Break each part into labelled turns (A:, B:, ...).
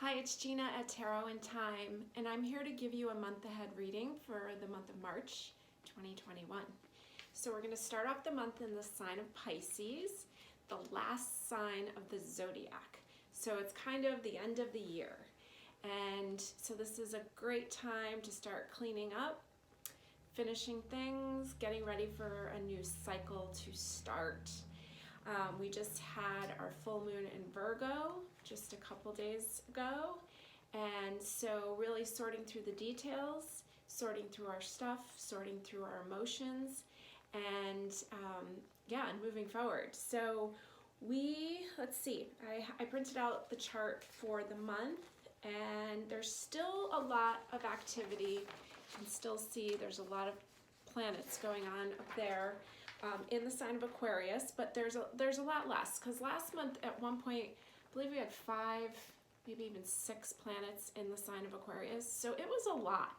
A: Hi, it's Gina at Tarot in Time, and I'm here to give you a month ahead reading for the month of March 2021. So we're going to start off the month in the sign of Pisces, the last sign of the zodiac. So it's kind of the end of the year. And so this is a great time to start cleaning up, finishing things, getting ready for a new cycle to start. We just had our full moon in Virgo just a couple days ago, and so really sorting through the details, sorting through our stuff, sorting through our emotions, and and moving forward. So let's see, I printed out the chart for the month, and there's still a lot of activity. You can still see there's a lot of planets going on up there. In the sign of Aquarius, but there's a lot less, because last month at one point, I believe we had 5, maybe even 6 planets in the sign of Aquarius. So it was a lot.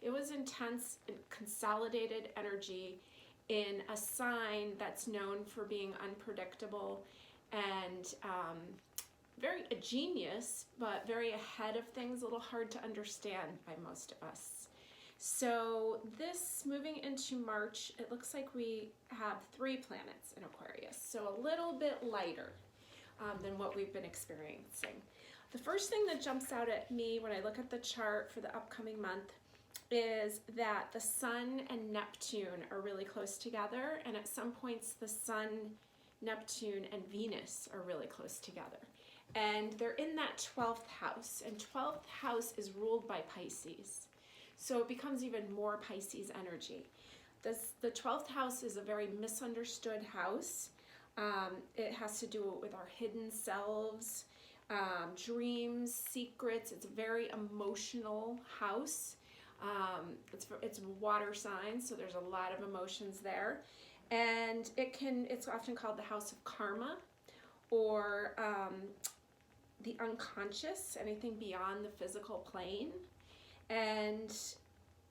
A: It was intense and consolidated energy in a sign that's known for being unpredictable and very a genius, but very ahead of things, a little hard to understand by most of us. So this, moving into March, it looks like we have 3 planets in Aquarius, so a little bit lighter than what we've been experiencing. The first thing that jumps out at me when I look at the chart for the upcoming month is that the Sun and Neptune are really close together, and at some points the Sun, Neptune, and Venus are really close together. And they're in that 12th house, and 12th house is ruled by Pisces. So it becomes even more Pisces energy. The 12th house is a very misunderstood house. It has to do with our hidden selves, dreams, secrets. It's a very emotional house. It's water sign, so there's a lot of emotions there. And it's often called the house of karma, or the unconscious, anything beyond the physical plane. And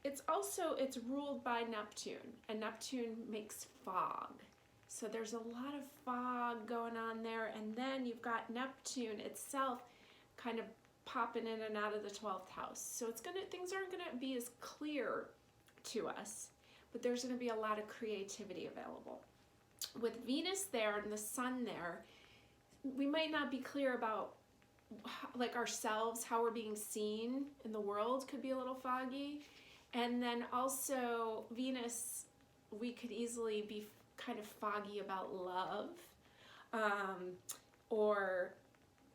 A: it's ruled by Neptune, and Neptune makes fog. So there's a lot of fog going on there, and then you've got Neptune itself kind of popping in and out of the 12th house. So things aren't gonna be as clear to us, but there's gonna be a lot of creativity available. With Venus there and the Sun there, we might not be clear about like ourselves, how we're being seen in the world could be a little foggy. And then also Venus, we could easily be kind of foggy about love, or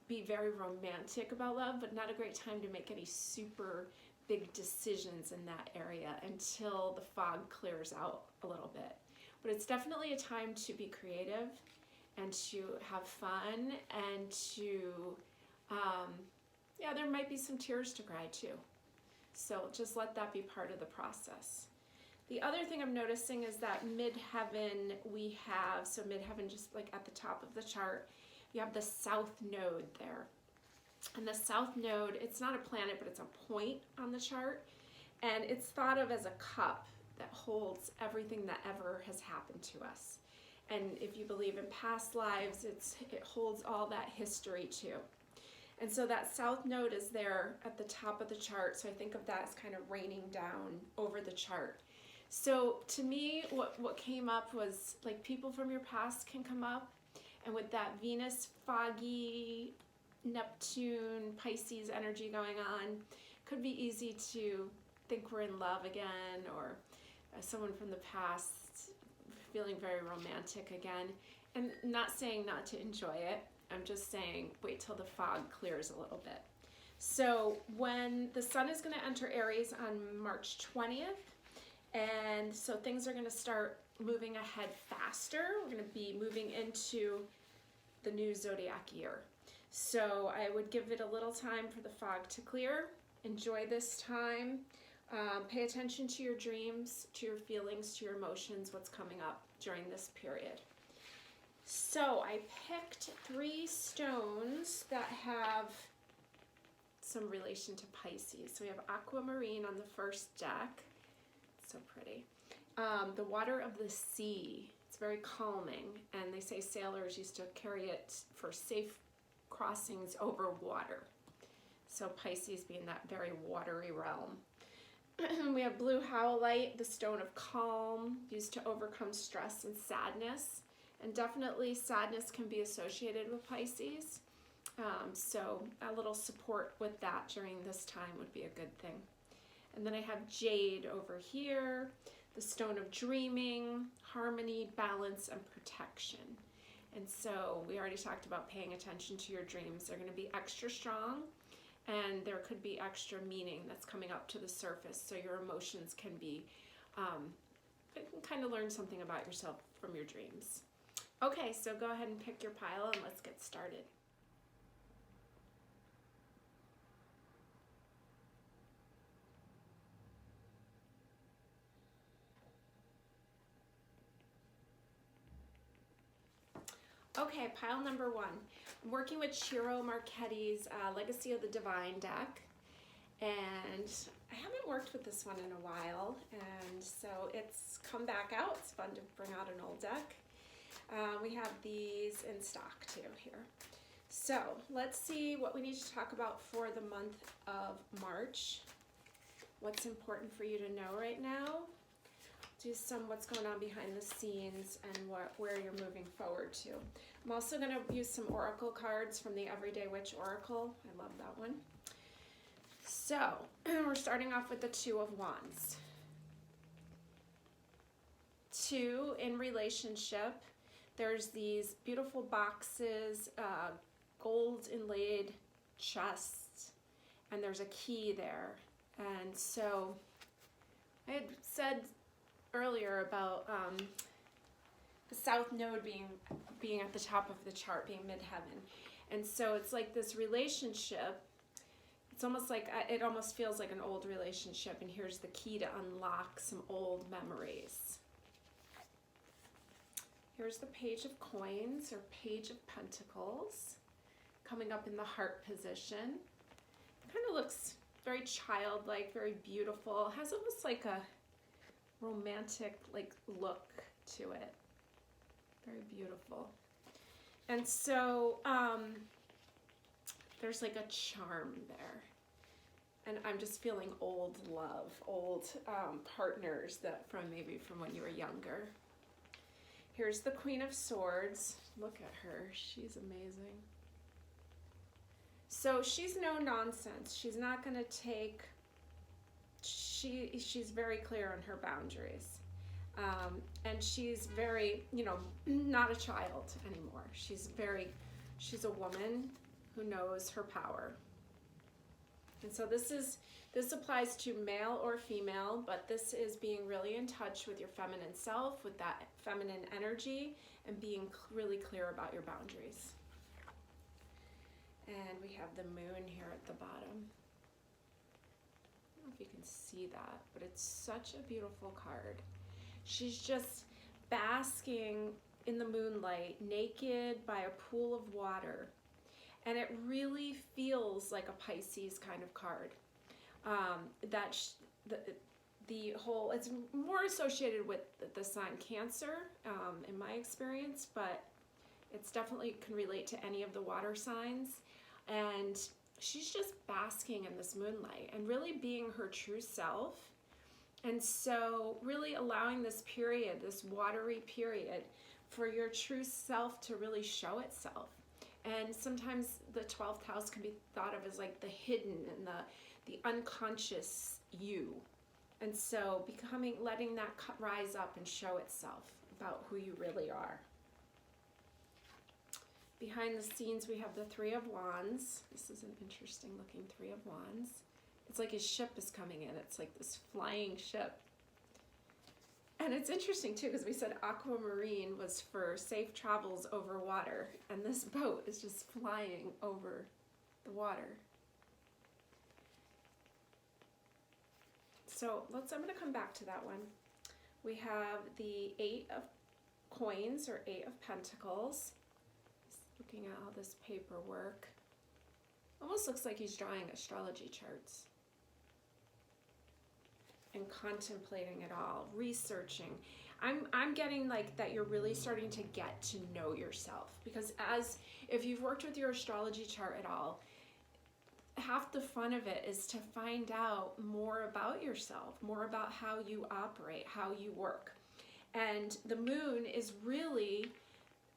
A: be very romantic about love, but not a great time to make any super big decisions in that area until the fog clears out a little bit. But it's definitely a time to be creative and to have fun and to there might be some tears to cry too. So just let that be part of the process. The other thing I'm noticing is that midheaven so midheaven just like at the top of the chart, you have the south node there. And the south node, it's not a planet, but it's a point on the chart. And it's thought of as a cup that holds everything that ever has happened to us. And if you believe in past lives, it holds all that history too. And so that south node is there at the top of the chart, so I think of that as kind of raining down over the chart. So to me, what came up was like people from your past can come up, and with that Venus, foggy, Neptune, Pisces energy going on, could be easy to think we're in love again, or someone from the past feeling very romantic again. And not saying not to enjoy it, I'm just saying wait till the fog clears a little bit. So when the Sun is going to enter Aries on March 20th, and so things are going to start moving ahead faster. We're going to be moving into the new zodiac year. So I would give it a little time for the fog to clear. Enjoy this time. Pay attention to your dreams, to your feelings, to your emotions, what's coming up during this period. So I picked 3 stones that have some relation to Pisces. So we have aquamarine on the first deck. So pretty. The water of the sea. It's very calming, and they say sailors used to carry it for safe crossings over water. So Pisces being that very watery realm. We have blue howlite, the stone of calm, used to overcome stress and sadness. And definitely sadness can be associated with Pisces. So a little support with that during this time would be a good thing. And then I have jade over here, the stone of dreaming, harmony, balance, and protection. And so we already talked about paying attention to your dreams. They're going to be extra strong, and there could be extra meaning that's coming up to the surface, so your emotions can be, you can kind of learn something about yourself from your dreams. Okay, so go ahead and pick your pile and let's get started. Okay, pile number 1. I'm working with Ciro Marchetti's Legacy of the Divine deck, and I haven't worked with this one in a while, and so it's come back out. It's fun to bring out an old deck. We have these in stock too here. So let's see what we need to talk about for the month of March. What's important for you to know right now. Do some what's going on behind the scenes and where you're moving forward to. I'm also going to use some oracle cards from the Everyday Witch Oracle. I love that one. So we're starting off with the Two of Wands. 2, in relationship, there's these beautiful boxes, gold inlaid chests, and there's a key there. And so I had said earlier about the South Node being at the top of the chart, being midheaven. And so it's like this relationship. It's almost like, it almost feels like an old relationship, and here's the key to unlock some old memories. Here's the Page of Coins, or Page of Pentacles, coming up in the heart position. It kind of looks very childlike, very beautiful. It has almost like a romantic look to it. Very beautiful. And so there's like a charm there. And I'm just feeling old love, old partners that maybe from when you were younger. Here's the Queen of Swords. Look at her. She's amazing. So she's no nonsense. She's not going to take... She's very clear on her boundaries. And she's very, not a child anymore. She's a woman who knows her power. And so this applies to male or female, but this is being really in touch with your feminine self, with that feminine energy, and being really clear about your boundaries. And we have the moon here at the bottom. I don't know if you can see that, but it's such a beautiful card. She's just basking in the moonlight, naked by a pool of water. And it really feels like a Pisces kind of card. It's more associated with the sign Cancer, in my experience, but it's definitely can relate to any of the water signs. And she's just basking in this moonlight and really being her true self. And so really allowing this period, this watery period, for your true self to really show itself. And sometimes the 12th house can be thought of as like the hidden and the unconscious you. And so letting that rise up and show itself about who you really are. Behind the scenes, we have the Three of Wands. This is an interesting looking Three of Wands. It's like his ship is coming in. It's like this flying ship. And it's interesting too, because we said aquamarine was for safe travels over water, and this boat is just flying over the water. So I'm going to come back to that one. We have the Eight of Coins, or Eight of Pentacles. Just looking at all this paperwork. Almost looks like he's drawing astrology charts. And contemplating it all, researching. I'm getting like that you're really starting to get to know yourself, because if you've worked with your astrology chart at all, half the fun of it is to find out more about yourself, more about how you operate, how you work. And the moon is really,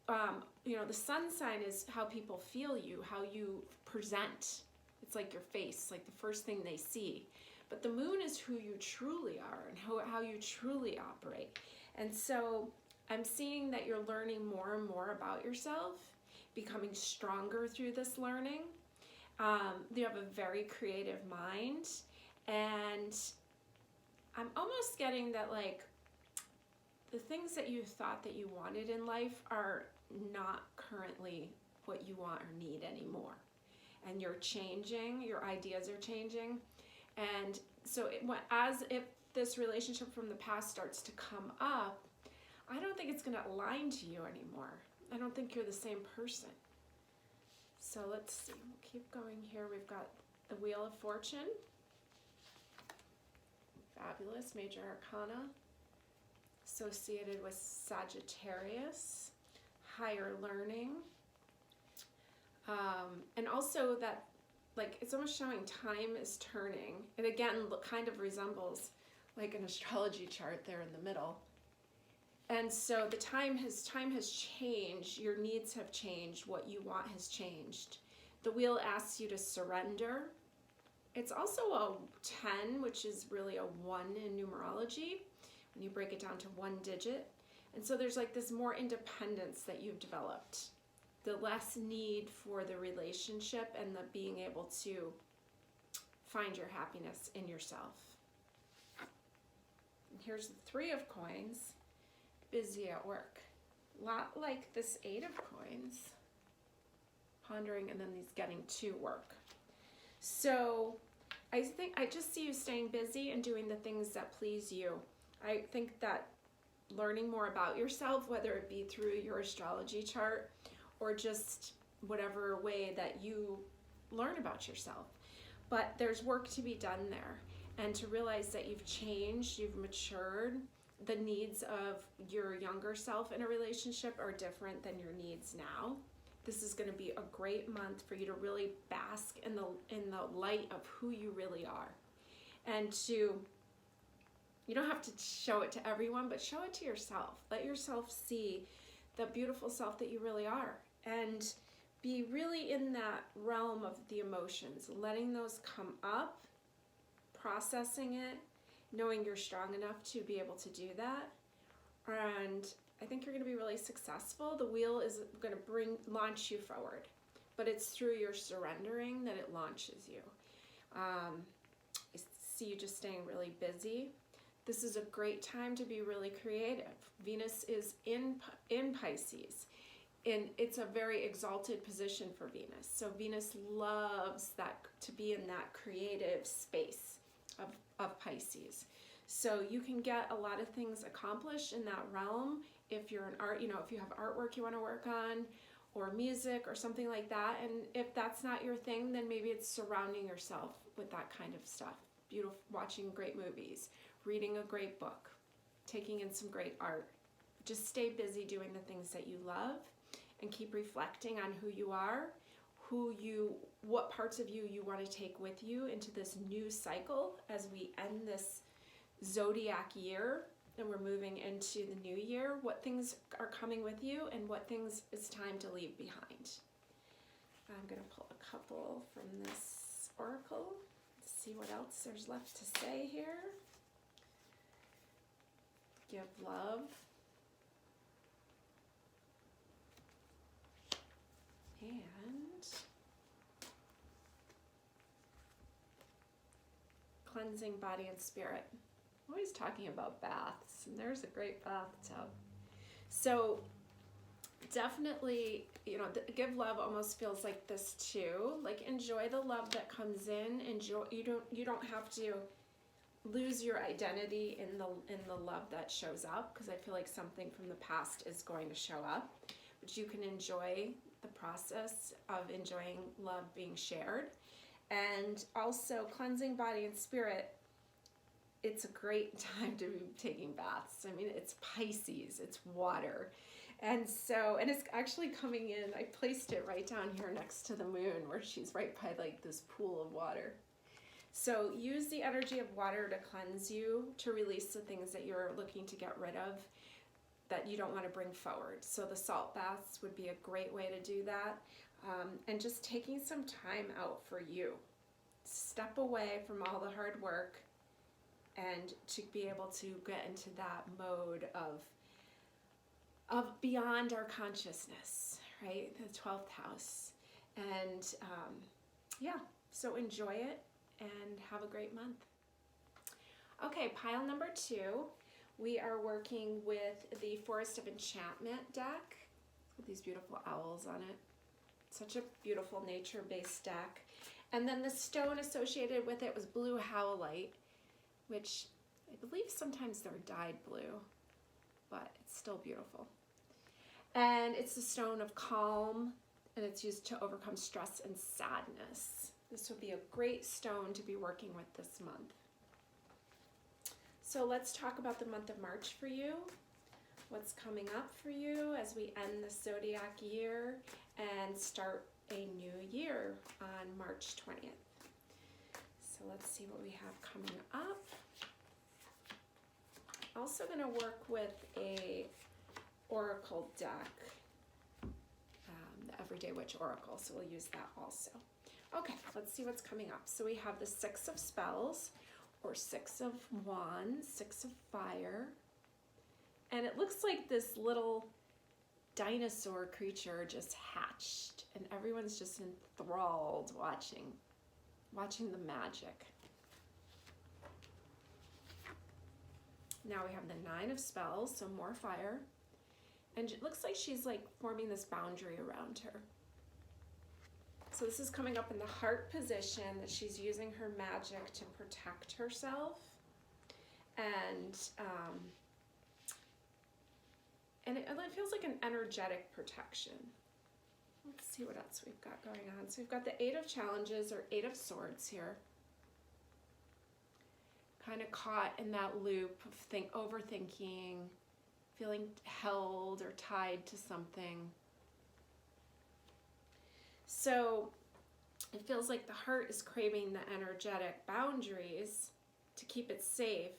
A: the sun sign is how people feel you, how you present. It's like your face, like the first thing they see. But the moon is who you truly are and how you truly operate. And so I'm seeing that you're learning more and more about yourself, becoming stronger through this learning. You have a very creative mind, and I'm almost getting that like the things that you thought that you wanted in life are not currently what you want or need anymore. And you're changing, your ideas are changing. And so as if this relationship from the past starts to come up, I don't think it's going to align to you anymore. I don't think you're the same person. So let's see, we'll keep going here. We've got the Wheel of Fortune. Fabulous, Major Arcana. Associated with Sagittarius. Higher learning. And also that, like, it's almost showing time is turning. It again kind of resembles like an astrology chart there in the middle. And so the time has changed, your needs have changed, what you want has changed. The wheel asks you to surrender. It's also a 10, which is really a 1 in numerology, when you break it down to one digit. And so there's like this more independence that you've developed. The less need for the relationship and the being able to find your happiness in yourself. And here's the 3 of Coins. Busy at work. A lot like this 8 of Coins. Pondering, and then these getting to work. So I think I just see you staying busy and doing the things that please you. I think that learning more about yourself, whether it be through your astrology chart or just whatever way that you learn about yourself. But there's work to be done there. And to realize that you've changed, you've matured. The needs of your younger self in a relationship are different than your needs now. This is going to be a great month for you to really bask in the light of who you really are. And you don't have to show it to everyone, but show it to yourself. Let yourself see the beautiful self that you really are. And be really in that realm of the emotions, letting those come up, processing it, knowing you're strong enough to be able to do that. And I think you're going to be really successful. The wheel is going to launch you forward, but it's through your surrendering that it launches you. I see you just staying really busy. This is a great time to be really creative. Venus is in Pisces, and it's a very exalted position for Venus. So Venus loves that, to be in that creative space of Pisces. So you can get a lot of things accomplished in that realm if you're an art, if you have artwork you want to work on, or music or something like that. And if that's not your thing, then maybe it's surrounding yourself with that kind of stuff. Beautiful, watching great movies, reading a great book, taking in some great art. Just stay busy doing the things that you love and keep reflecting on who you are, what parts of you want to take with you into this new cycle as we end this zodiac year and we're moving into the new year. What things are coming with you and what things it's time to leave behind. I'm going to pull a couple from this oracle. See what else there's left to say here. Give love. And cleansing body and spirit. I'm always talking about baths, and there's a great bathtub. So definitely, give love almost feels like this too. Like, enjoy the love that comes in. Enjoy. You don't have to lose your identity in the love that shows up, because I feel like something from the past is going to show up. But you can enjoy the process of enjoying love being shared. And also cleansing body and spirit. It's a great time to be taking baths. I mean, it's Pisces, it's water. And it's actually coming in, I placed it right down here next to the moon where she's right by like this pool of water. So use the energy of water to cleanse you, to release the things that you're looking to get rid of that you don't want to bring forward. So the salt baths would be a great way to do that. And just taking some time out for you. Step away from all the hard work and to be able to get into that mode of beyond our consciousness, right? The 12th house. And yeah, so enjoy it and have a great month. Okay, pile number 2. We are working with the Forest of Enchantment deck with these beautiful owls on it. Such a beautiful nature-based deck. And then the stone associated with it was blue howlite, which I believe sometimes they're dyed blue, but it's still beautiful. And it's the stone of calm, and it's used to overcome stress and sadness. This would be a great stone to be working with this month. So let's talk about the month of March for you. What's coming up for you as we end the zodiac year and start a new year on March 20th. So let's see what we have coming up. Also going to work with a oracle deck, the Everyday Witch Oracle, so we'll use that also. Okay, let's see what's coming up. So we have the 6 of Spells, or 6 of Wands, 6 of Fire, and it looks like this little dinosaur creature just hatched, and everyone's just enthralled watching the magic. Now we have the 9 of Spells, so more fire. And it looks like she's like forming this boundary around her. So this is coming up in the heart position, that she's using her magic to protect herself. And it feels like an energetic protection. Let's see what else we've got going on. So we've got the 8 of Challenges, or 8 of Swords here. Kind of caught in that loop of overthinking, feeling held or tied to something. So it feels like the heart is craving the energetic boundaries to keep it safe,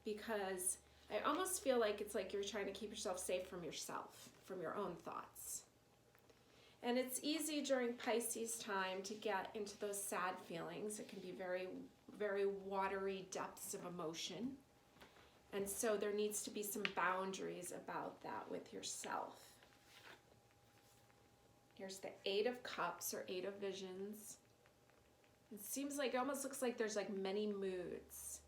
A: because I almost feel like it's like you're trying to keep yourself safe from yourself, from your own thoughts. And it's easy during Pisces time to get into those sad feelings. It can be very, very watery depths of emotion. And so there needs to be some boundaries about that with yourself. Here's the 8 of Cups, or 8 of Visions. It seems like, it almost looks like there's like many moods.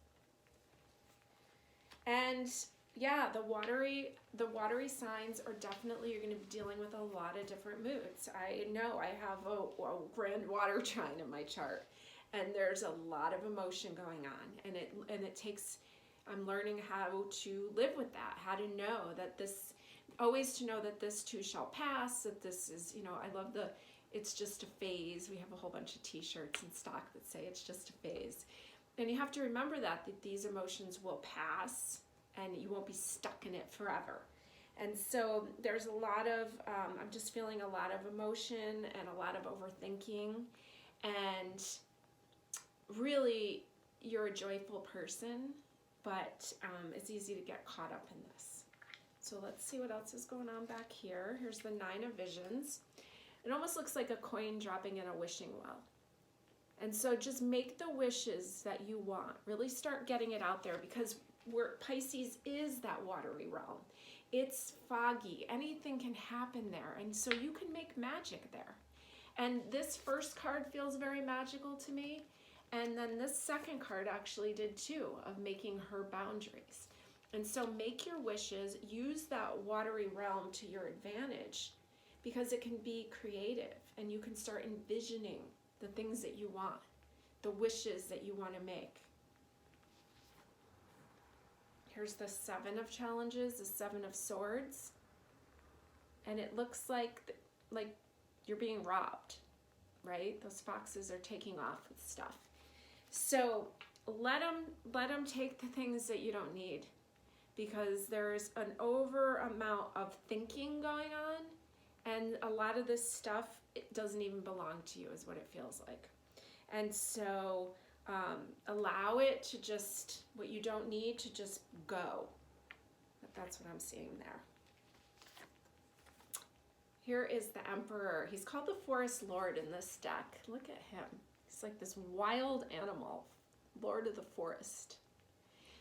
A: And yeah, the watery signs are definitely, you're going to be dealing with a lot of different moods. I know I have a grand water trine in my chart, and there's a lot of emotion going on, and it takes, I'm learning how to live with that, how to know that this, always to know that this too shall pass, that this is, I love it's just a phase. We have a whole bunch of t-shirts in stock that say it's just a phase. And you have to remember that these emotions will pass, and you won't be stuck in it forever. And so there's a lot of, I'm just feeling a lot of emotion and a lot of overthinking. And really, you're a joyful person, but it's easy to get caught up in this. So let's see what else is going on back here. Here's the 9 of Visions. It almost looks like a coin dropping in a wishing well. And so just make the wishes that you want. Really start getting it out there, because Pisces is that watery realm. It's foggy. Anything can happen there. And so you can make magic there. And this first card feels very magical to me. And then this second card actually did too, of making her boundaries. And so make your wishes, use that watery realm to your advantage, because it can be creative, and you can start envisioning the things that you want, the wishes that you want to make. Here's the 7 of Challenges, the 7 of Swords. And it looks like you're being robbed, right? Those foxes are taking off with stuff. So let them take the things that you don't need, because there's an over amount of thinking going on, and a lot of this stuff, it doesn't even belong to you is what it feels like. And so allow it to just, what you don't need to just go. That's what I'm seeing there. Here is the Emperor. He's called the Forest Lord in this deck. Look at him. He's like this wild animal, Lord of the Forest.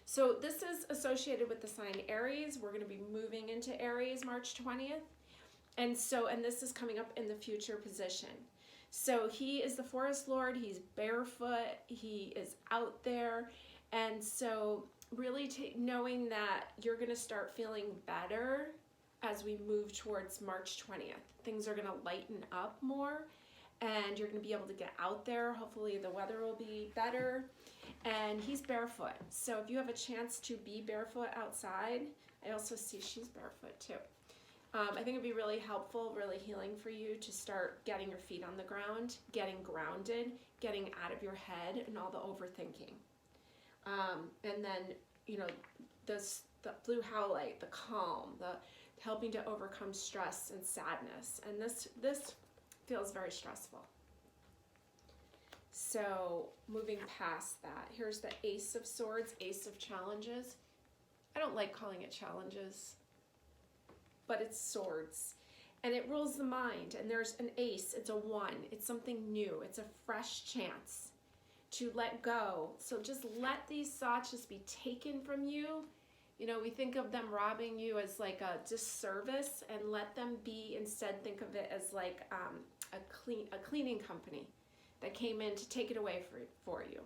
A: So this is associated with the sign Aries. We're going to be moving into Aries March 20th. And this is coming up in the future position. So he is the Forest Lord. He's barefoot. He is out there. And so really knowing that you're going to start feeling better as we move towards March 20th. Things are going to lighten up more, and you're going to be able to get out there. Hopefully the weather will be better. And he's barefoot. So if you have a chance to be barefoot outside, I also see she's barefoot too. I think it'd be really helpful, really healing for you to start getting your feet on the ground, getting grounded, getting out of your head and all the overthinking. And then, you know, the blue howlite, the calm, the helping to overcome stress and sadness. And this feels very stressful. So moving past that, here's the Ace of Swords, Ace of Challenges. I don't like calling it challenges, but it's swords. And it rules the mind. And there's an ace, it's a 1. It's something new. It's a fresh chance to let go. So just let these thoughts just be taken from you. You know, we think of them robbing you as like a disservice, and let them be, instead think of it as like a cleaning company that came in to take it away for you.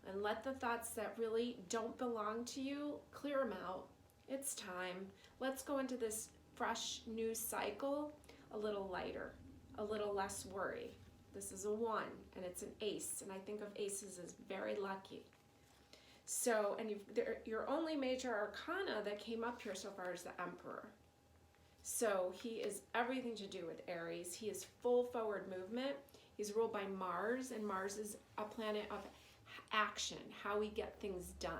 A: And let the thoughts that really don't belong to you, clear them out. It's time. Let's go into this fresh new cycle a little lighter, a little less worry. This is a 1, and it's an ace, and I think of aces as very lucky. So, and your only major arcana that came up here so far is the Emperor. So he is everything to do with Aries. He is full forward movement. He's ruled by Mars, and Mars is a planet of action, how we get things done.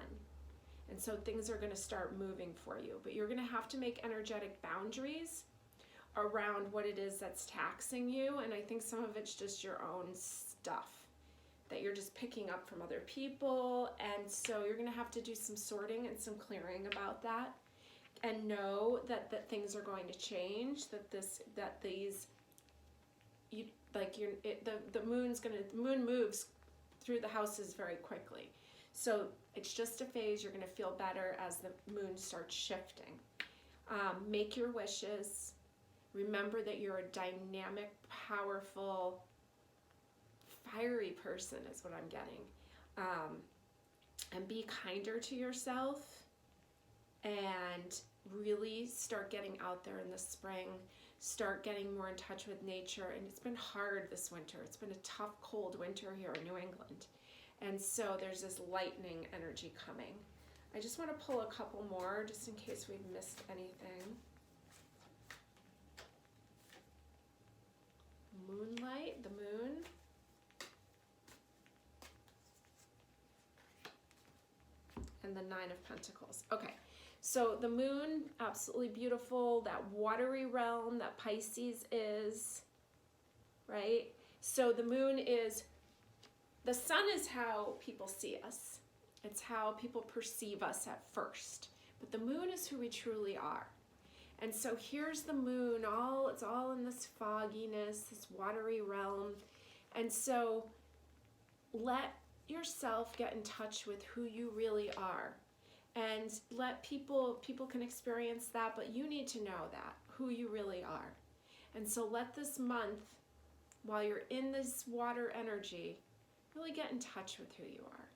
A: And so things are going to start moving for you, but you're going to have to make energetic boundaries around what it is that's taxing you. And I think some of it's just your own stuff that you're just picking up from other people. And so you're going to have to do some sorting and some clearing about that, and know that things are going to change, the moon moves through the houses very quickly. So it's just a phase. You're going to feel better as the moon starts shifting. Make your wishes. Remember that you're a dynamic, powerful, fiery person is what I'm getting. And be kinder to yourself, and really start getting out there in the spring. Start getting more in touch with nature. And it's been hard this winter. It's been a tough, cold winter here in New England. And so there's this lightning energy coming. I just want to pull a couple more just in case we've missed anything. Moonlight, the moon. And the 9 of Pentacles. Okay, so the moon, absolutely beautiful. That watery realm that Pisces is, right? So the moon is, the sun is how people see us. It's how people perceive us at first. But the moon is who we truly are. And so here's the moon, it's all in this fogginess, this watery realm. And so let yourself get in touch with who you really are. And let people can experience that, but you need to know that, who you really are. And so let this month, while you're in this water energy, really get in touch with who you are.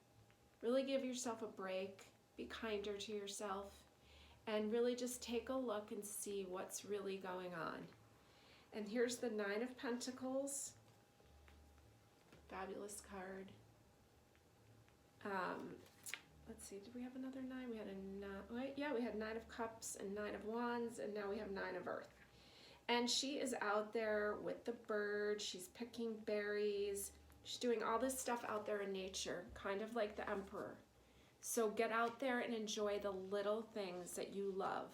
A: Really give yourself a break, be kinder to yourself, and really just take a look and see what's really going on. And here's the 9 of Pentacles. Fabulous card. Let's see, did we have another 9? We had a 9, yeah, we had 9 of Cups and 9 of Wands, and now we have 9 of Earth. And she is out there with the bird. She's picking berries. She's doing all this stuff out there in nature, kind of like the Emperor. So get out there and enjoy the little things that you love.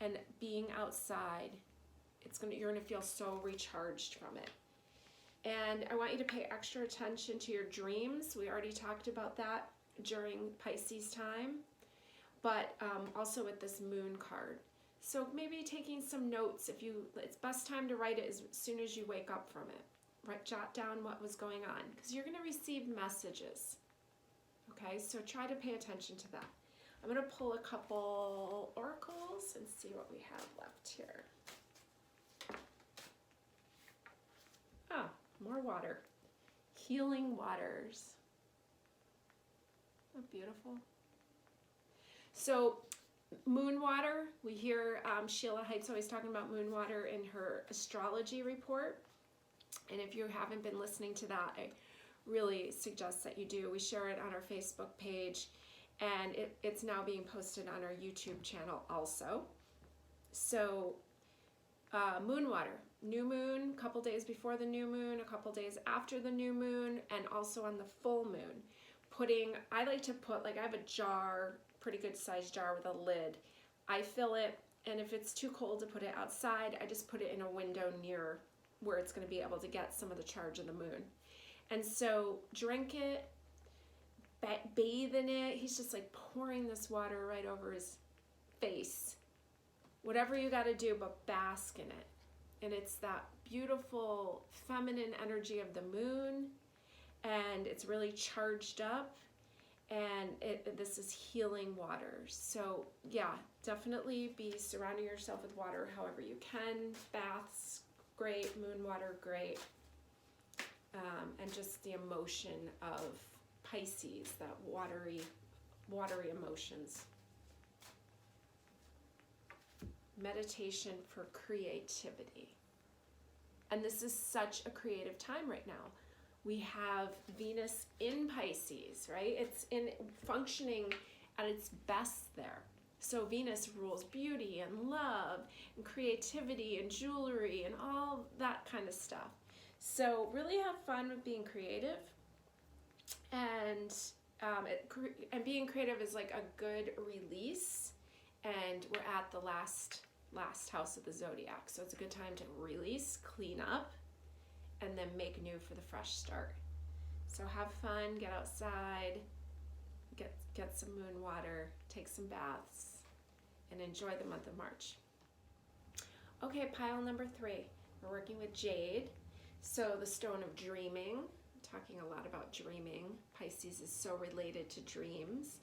A: And being outside, you're gonna feel so recharged from it. And I want you to pay extra attention to your dreams. We already talked about that during Pisces time, but also with this moon card. So maybe taking some notes. It's best time to write it as soon as you wake up from it. Jot down what was going on, because you're gonna receive messages. Okay, so try to pay attention to that. I'm gonna pull a couple oracles and see what we have left here. Ah, more water. Healing waters. Oh, beautiful. So moon water, we hear Sheila Heights always talking about moon water in her astrology report. And if you haven't been listening to that, I really suggest that you do. We share it on our Facebook page, and it's now being posted on our YouTube channel also. So moon water, new moon, a couple days before the new moon, a couple days after the new moon, and also on the full moon. I like to put, I have a jar, pretty good sized jar with a lid. I fill it, and if it's too cold to put it outside, I just put it in a window near where it's going to be able to get some of the charge of the moon. And so drink it, bathe in it. He's just pouring this water right over his face. Whatever you got to do, but bask in it. And it's that beautiful feminine energy of the moon, and it's really charged up, and this is healing water. So yeah, definitely be surrounding yourself with water however you can. Baths, great. Moon water, great. And just the emotion of Pisces, that watery emotions. Meditation for creativity. And this is such a creative time right now. We have Venus in Pisces, right? It's functioning at its best there. So Venus rules beauty and love and creativity and jewelry and all that kind of stuff. So really have fun with being creative, and being creative is a good release. And we're at the last house of the zodiac, so it's a good time to release, clean up, and then make new for the fresh start. So have fun, get outside, get some moon water, take some baths, and enjoy the month of March. Okay, pile number 3. We're working with jade. So the stone of dreaming, talking a lot about dreaming. Pisces is so related to dreams.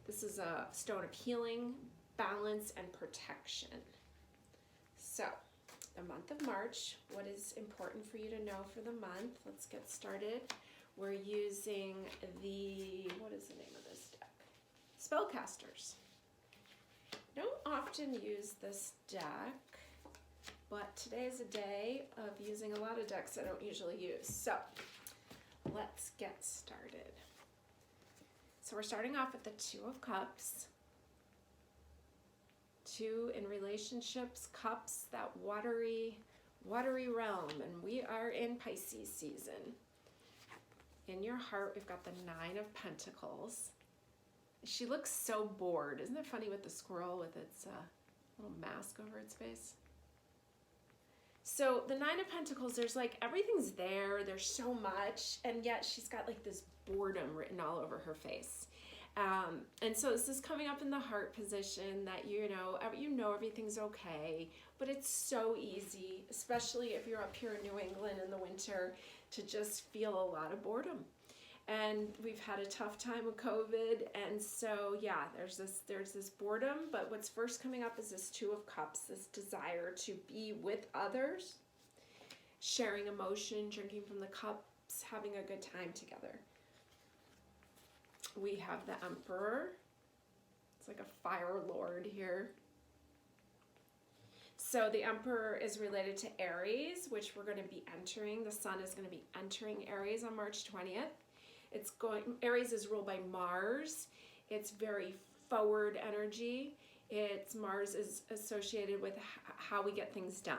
A: This is a stone of healing, balance, and protection. So the month of March, what is important for you to know for the month? Let's get started. We're using what is the name of this deck? Spellcasters. I don't often use this deck, but today is a day of using a lot of decks I don't usually use. So let's get started. So we're starting off with the 2 of Cups. 2 in relationships, cups, that watery realm, and we are in Pisces season. In your heart, we've got the 9 of Pentacles. She looks so bored. Isn't it funny with the squirrel with its little mask over its face? So the 9 of Pentacles, there's everything's there's so much, and yet she's got this boredom written all over her face. And so this is coming up in the heart position that you know everything's okay, but it's so easy, especially if you're up here in New England in the winter, to just feel a lot of boredom. And we've had a tough time with COVID, and so yeah, there's this boredom, but what's first coming up is this 2 of Cups, this desire to be with others, sharing emotion, drinking from the cups, having a good time together. We have the Emperor. It's like a fire lord here. So the Emperor is related to Aries, which we're going to be entering. The Sun is going to be entering Aries on March 20th. Aries is ruled by Mars. It's very forward energy. Mars is associated with how we get things done.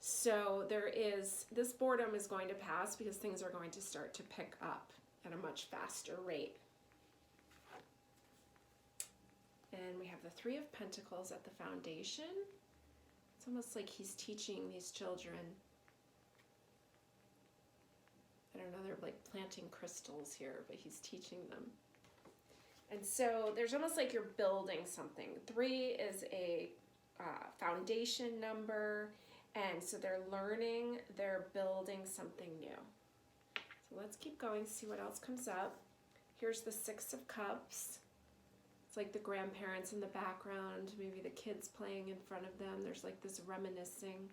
A: So this boredom is going to pass because things are going to start to pick up at a much faster rate. And we have the Three of Pentacles at the foundation. It's almost like he's teaching these children. I don't know, they're like planting crystals here, but he's teaching them. And so there's almost like you're building something. 3 is a foundation number, and so they're learning, they're building something new. So let's keep going, see what else comes up. Here's the 6 of Cups. It's like the grandparents in the background, maybe the kids playing in front of them. There's like this reminiscing.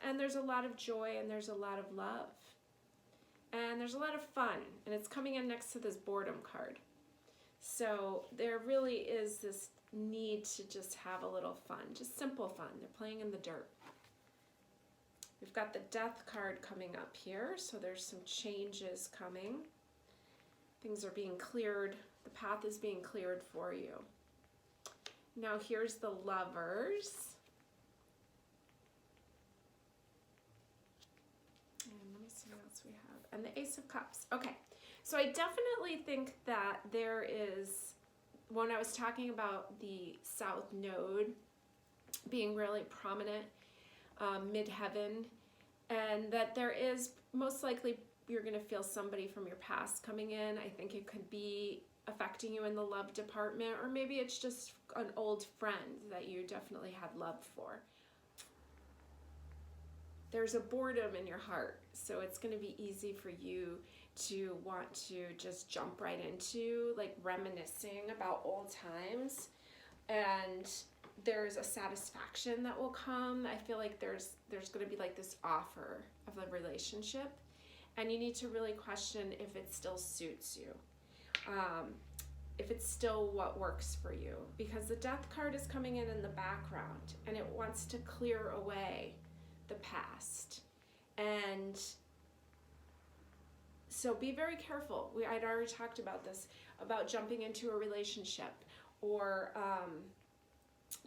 A: And there's a lot of joy, and there's a lot of love. And there's a lot of fun, and it's coming in next to this boredom card. So there really is this need to just have a little fun, just simple fun. They're playing in the dirt. We've got the Death card coming up here, so there's some changes coming. Things are being cleared. The path is being cleared for you. Now here's the Lovers. And let me see what else we have. And the Ace of Cups. Okay, so I definitely think that there is, when I was talking about the South Node being really prominent, midheaven, and that there is most likely you're going to feel somebody from your past coming in. I think it could be affecting you in the love department, or maybe it's just an old friend that you definitely had love for. There's a boredom in your heart, so it's going to be easy for you to want to just jump right into like reminiscing about old times, and there's a satisfaction that will come. I feel like there's going to be like this offer of a relationship, and you need to really question if it still suits you, if it's still what works for you, because the Death card is coming in the background, and it wants to clear away the past. And so be very careful. I'd already talked about this, about jumping into a relationship or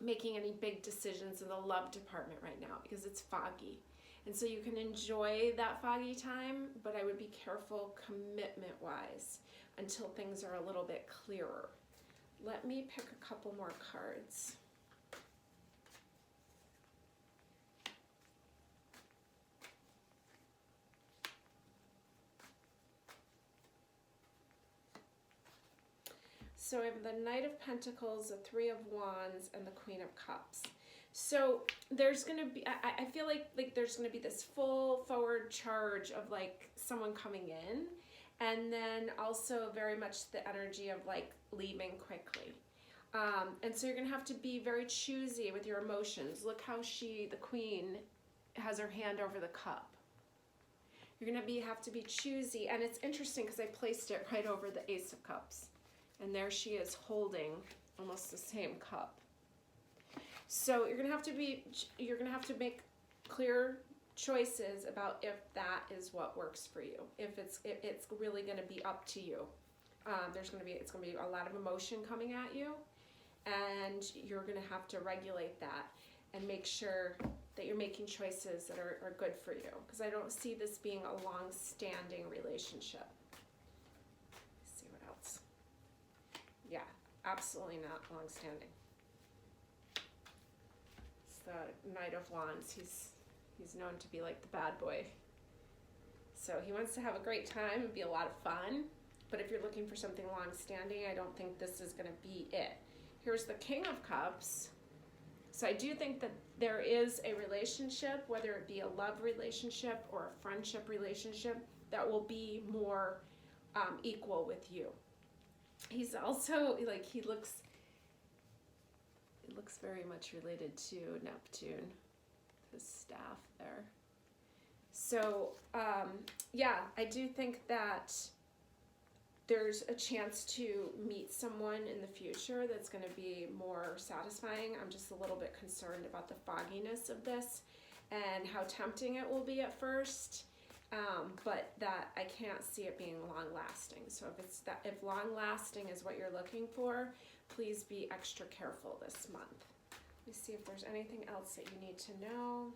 A: making any big decisions in the love department right now, because it's foggy. And so you can enjoy that foggy time, but I would be careful commitment-wise until things are a little bit clearer. Let me pick a couple more cards. So I have the Knight of Pentacles, the Three of Wands, and the Queen of Cups. So there's going to be, I feel like there's going to be this full forward charge of like someone coming in, and then also very much the energy of like leaving quickly. And so you're going to have to be very choosy with your emotions. Look how the Queen, has her hand over the cup. You're going to have to be choosy, and it's interesting because I placed it right over the Ace of Cups. And there she is holding almost the same cup. So you're gonna have to make clear choices about if that is what works for you. If it's really gonna be up to you. It's gonna be a lot of emotion coming at you, and you're gonna have to regulate that and make sure that you're making choices that are good for you. Because I don't see this being a long-standing relationship. Yeah, absolutely not long-standing. It's the Knight of Wands. He's known to be like the bad boy. So he wants to have a great time and be a lot of fun. But if you're looking for something long-standing, I don't think this is going to be it. Here's the King of Cups. So I do think that there is a relationship, whether it be a love relationship or a friendship relationship, that will be more equal with you. He's also like, he looks very much related to Neptune, his staff there. So yeah, I do think that there's a chance to meet someone in the future that's going to be more satisfying. I'm just a little bit concerned about the fogginess of this and how tempting it will be at first. But that I can't see it being long-lasting. So if long-lasting is what you're looking for, please be extra careful this month. Let me see if there's anything else that you need to know.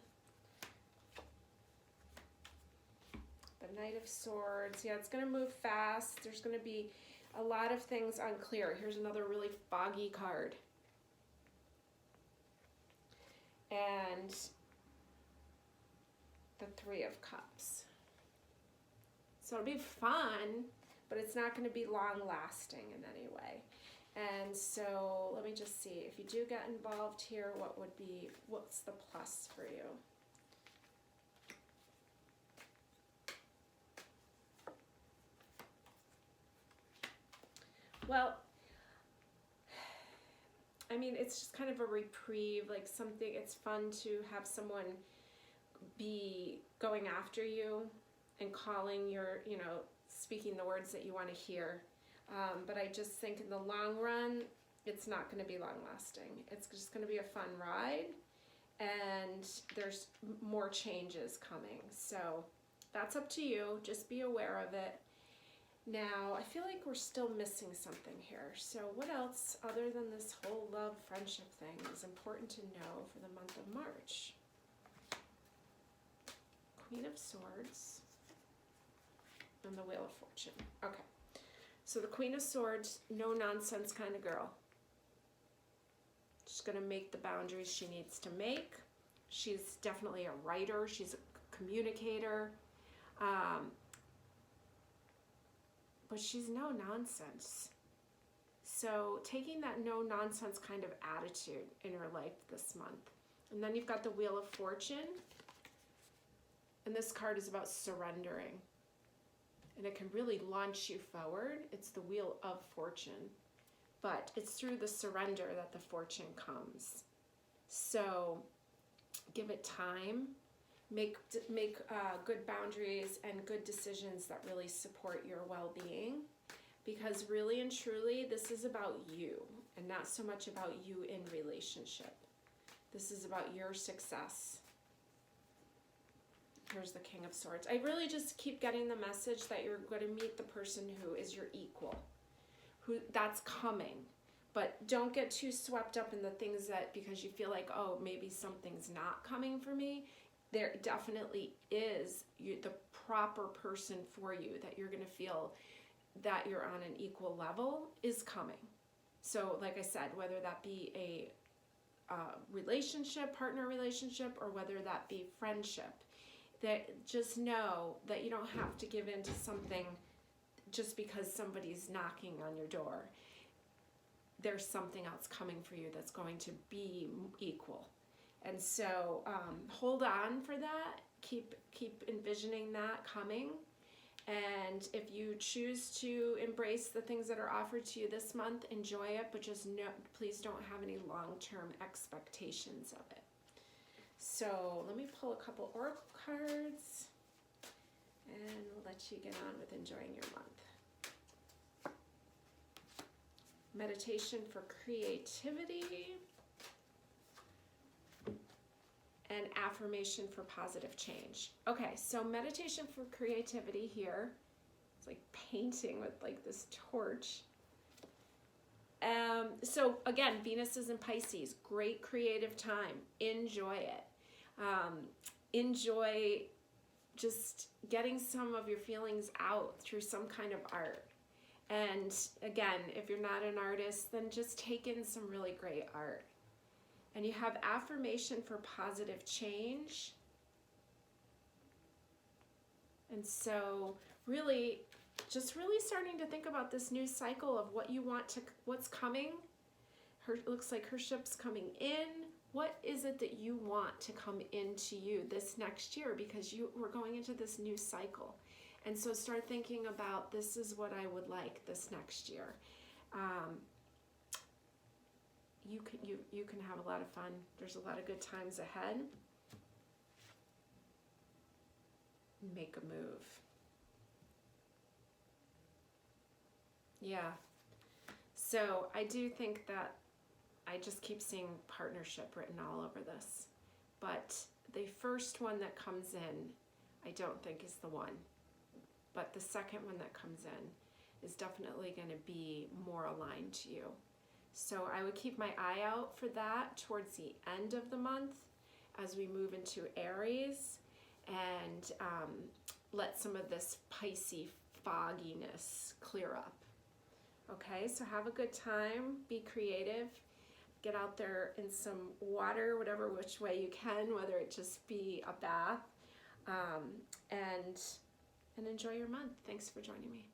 A: The Knight of Swords. Yeah, it's going to move fast. There's going to be A lot of things unclear. Here's another really foggy card. And the Three of Cups. So it'll be fun, but it's not going to be long lasting in any way. And so let me just see, if you do get involved here, what's the plus for you? Well, I mean, it's just kind of a reprieve, like something, it's fun to have someone be going after you and calling your, speaking the words that you want to hear. But I just think in the long run, it's not going to be long lasting. It's just going to be a fun ride, and there's more changes coming. So that's up to you. Just be aware of it. Now, I feel like we're still missing something here. So what else, other than this whole love, friendship thing, is important to know for the month of March? Queen of Swords and the Wheel of Fortune. Okay. So the Queen of Swords, no nonsense kind of girl. She's going to make the boundaries she needs to make. She's definitely a writer. She's a communicator. But she's no nonsense. So taking that no nonsense kind of attitude in her life this month. And then you've got the Wheel of Fortune. And this card is about surrendering. And it can really launch you forward. It's the Wheel of Fortune. But it's through the surrender that the fortune comes. So give it time. Make good boundaries and good decisions that really support your well-being. Because really and truly, this is about you and not so much about you in relationship. This is about your success. Here's the King of Swords. I really just keep getting the message that you're going to meet the person who is your equal. That's coming. But don't get too swept up in the things that, because you feel like, oh, maybe something's not coming for me. There definitely is the proper person for you that you're going to feel that you're on an equal level is coming. So like I said, whether that be a relationship, partner relationship, or whether that be friendship, that just know that you don't have to give in to something just because somebody's knocking on your door. There's something else coming for you that's going to be equal. And so hold on for that. Keep envisioning that coming. And if you choose to embrace the things that are offered to you this month, enjoy it, but just please don't have any long-term expectations of it. So let me pull a couple oracle cards and we'll let you get on with enjoying your month. Meditation for creativity and affirmation for positive change. Okay, so meditation for creativity here. It's like painting with like this torch. So again, Venus is in Pisces. Great creative time. Enjoy it. Enjoy just getting some of your feelings out through some kind of art. And again, if you're not an artist, then just take in some really great art. And you have affirmation for positive change. And so really, just really starting to think about this new cycle of what you want to, what's coming. It looks like her ship's coming in. What is it that you want to come into you this next year? Because we're going into this new cycle. And so start thinking about, this is what I would like this next year. You can have a lot of fun. There's a lot of good times ahead. Make a move. Yeah. So I do think that I just keep seeing partnership written all over this. But the first one that comes in, I don't think is the one. But the second one that comes in is definitely going to be more aligned to you. So I would keep my eye out for that towards the end of the month as we move into Aries, and let some of this Pisces fogginess clear up. Okay, so have a good time, be creative, get out there in some water, whatever which way you can, whether it just be a bath, and enjoy your month. Thanks for joining me.